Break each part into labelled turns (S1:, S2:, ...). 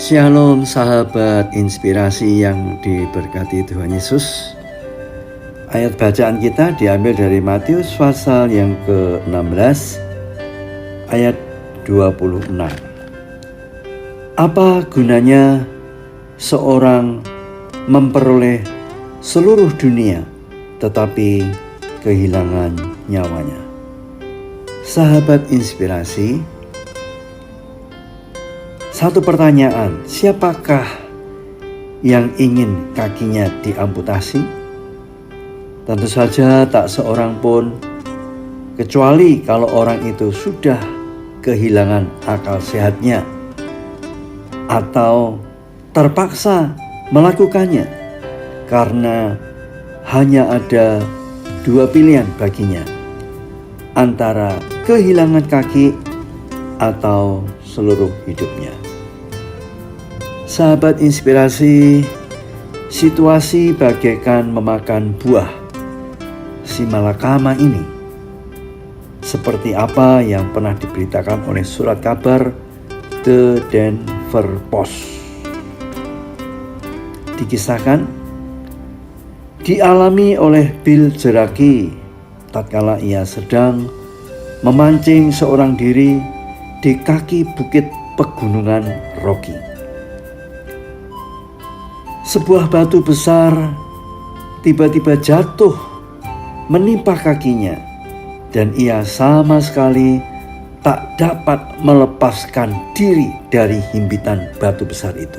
S1: Shalom sahabat inspirasi yang diberkati Tuhan Yesus. Ayat bacaan kita diambil dari Matius pasal yang ke-16 ayat 26. Apa gunanya seorang memperoleh seluruh dunia tetapi kehilangan nyawanya? Sahabat inspirasi, satu pertanyaan, siapakah yang ingin kakinya diamputasi? Tentu saja tak seorang pun, kecuali kalau orang itu sudah kehilangan akal sehatnya atau terpaksa melakukannya karena hanya ada dua pilihan baginya, antara kehilangan kaki atau seluruh hidupnya. Sahabat inspirasi, situasi bagaikan memakan buah si malakama ini seperti apa yang pernah diberitakan oleh surat kabar The Denver Post. Dikisahkan dialami oleh Bill Jeraki tatkala ia sedang memancing seorang diri di kaki bukit pegunungan Rocky. Sebuah batu besar tiba-tiba jatuh menimpa kakinya dan ia sama sekali tak dapat melepaskan diri dari himpitan batu besar itu.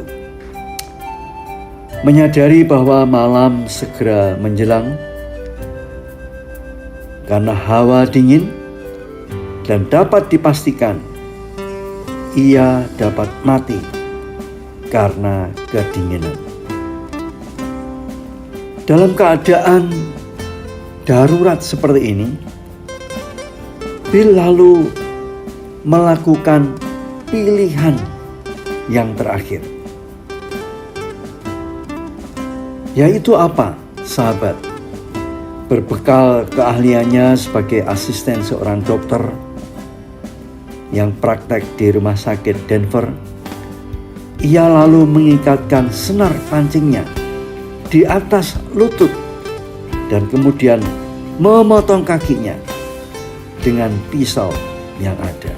S1: Menyadari bahwa malam segera menjelang karena hawa dingin dan dapat dipastikan ia dapat mati karena kedinginan. Dalam keadaan darurat seperti ini, Bill lalu melakukan pilihan yang terakhir. Yaitu apa, sahabat? Berbekal keahliannya sebagai asisten seorang dokter yang praktek di rumah sakit Denver, ia lalu mengikatkan senar pancingnya di atas lutut dan kemudian memotong kakinya dengan pisau yang ada.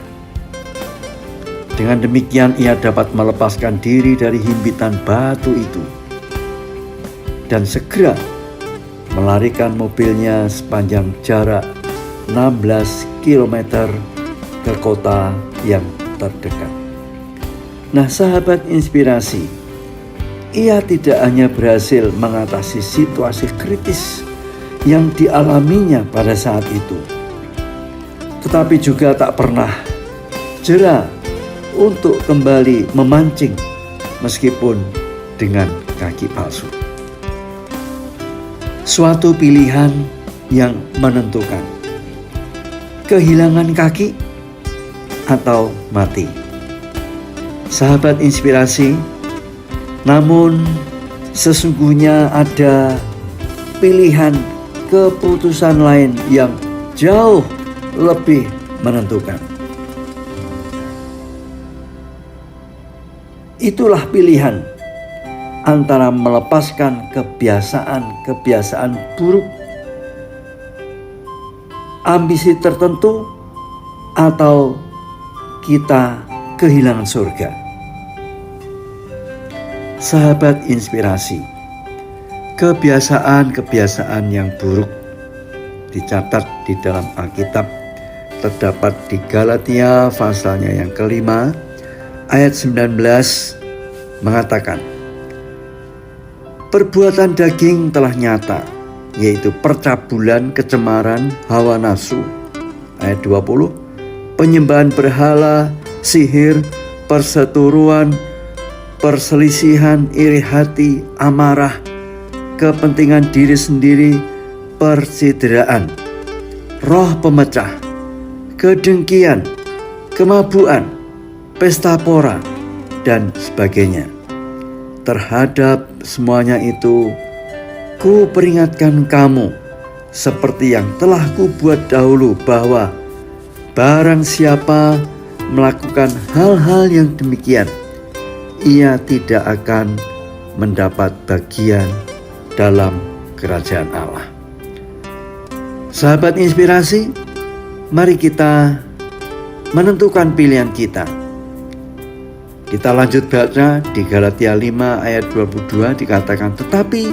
S1: Dengan demikian ia dapat melepaskan diri dari himpitan batu itu dan segera melarikan mobilnya sepanjang jarak 16 km ke kota yang terdekat. Nah, sahabat inspirasi, ia tidak hanya berhasil mengatasi situasi kritis yang dialaminya pada saat itu, tetapi juga tak pernah jera untuk kembali memancing meskipun dengan kaki palsu. Suatu pilihan yang menentukan, kehilangan kaki atau mati. Sahabat inspirasi, namun sesungguhnya ada pilihan keputusan lain yang jauh lebih menentukan. Itulah pilihan antara melepaskan kebiasaan buruk, ambisi tertentu, atau kita kehilangan surga. Sahabat inspirasi, kebiasaan-kebiasaan yang buruk dicatat di dalam Alkitab terdapat di Galatia pasalnya yang ke-5 ayat 19 mengatakan, perbuatan daging telah nyata, yaitu percabulan, kecemaran, hawa nafsu. Ayat 20, penyembahan berhala, sihir, perseteruan, perselisihan, iri hati, amarah, kepentingan diri sendiri, percideraan, roh pemecah, kedengkian, kemabuan, pesta pora, dan sebagainya. Terhadap semuanya itu, ku peringatkan kamu, seperti yang telah ku buat dahulu, bahwa barang siapa melakukan hal-hal yang demikian, ia tidak akan mendapat bagian dalam kerajaan Allah. Sahabat inspirasi, mari kita menentukan pilihan kita. Kita lanjut baca di Galatia 5 ayat 22 dikatakan, tetapi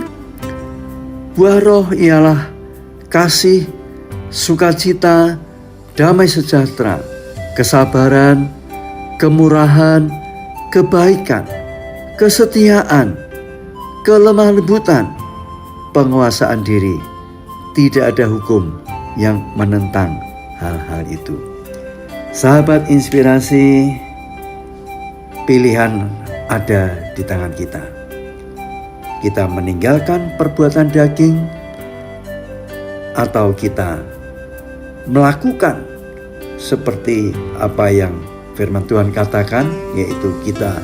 S1: buah roh ialah kasih, sukacita, damai sejahtera, kesabaran, kemurahan, kebaikan, kesetiaan, kelemah lembutan, penguasaan diri. Tidak ada hukum yang menentang hal-hal itu. Sahabat inspirasi, pilihan ada di tangan kita. Kita meninggalkan perbuatan daging atau kita melakukan seperti apa yang firman Tuhan katakan, yaitu kita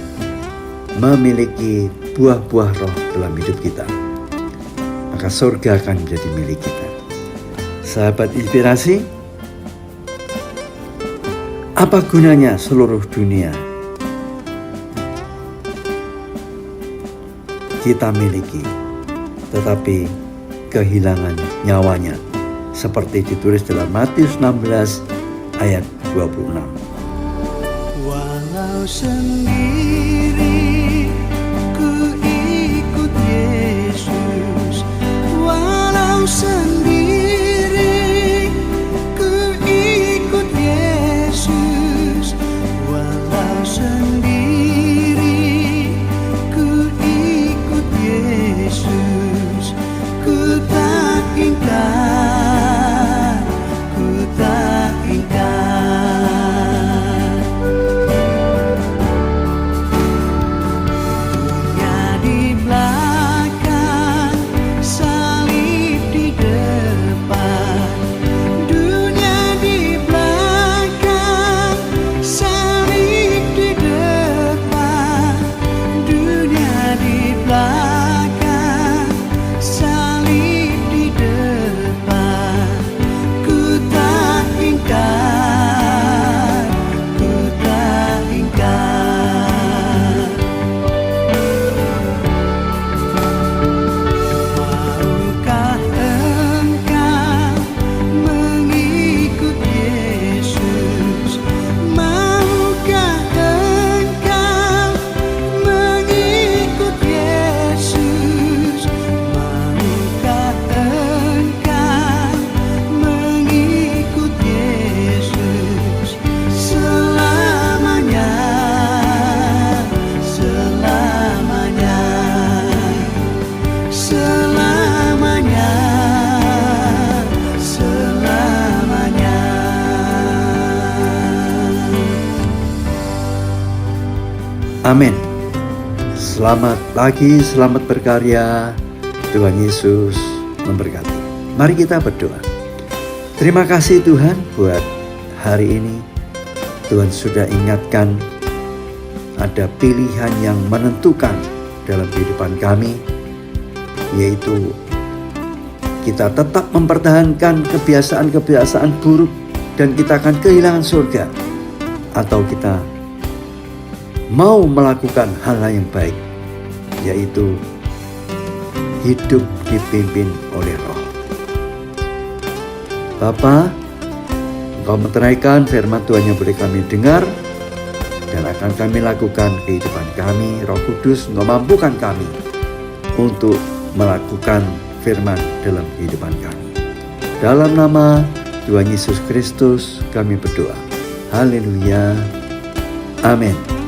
S1: memiliki buah-buah roh dalam hidup kita, maka surga akan menjadi milik kita. Sahabat inspirasi, apa gunanya seluruh dunia kita miliki, tetapi kehilangan nyawanya, seperti ditulis dalam Matius 16 ayat 26.
S2: Walau sendiri ku ikut Yesus, walau sendiri ku ikut Yesus, walau sendiri ku ikut Yesus, ku tak ingkar, ku tak ingkar.
S1: Amin. Selamat pagi, selamat berkarya. Tuhan Yesus memberkati. Mari kita berdoa. Terima kasih Tuhan buat hari ini. Tuhan sudah ingatkan ada pilihan yang menentukan dalam kehidupan kami, yaitu kita tetap mempertahankan kebiasaan-kebiasaan buruk dan kita akan kehilangan surga, atau kita mau melakukan hal-hal yang baik, yaitu hidup dipimpin oleh Roh. Bapa, Engkau meteraikan firman Tuhan yang boleh kami dengar dan akan kami lakukan kehidupan kami. Roh Kudus memampukan kami untuk melakukan firman dalam kehidupan kami. Dalam nama Tuhan Yesus Kristus kami berdoa. Haleluya. Amin.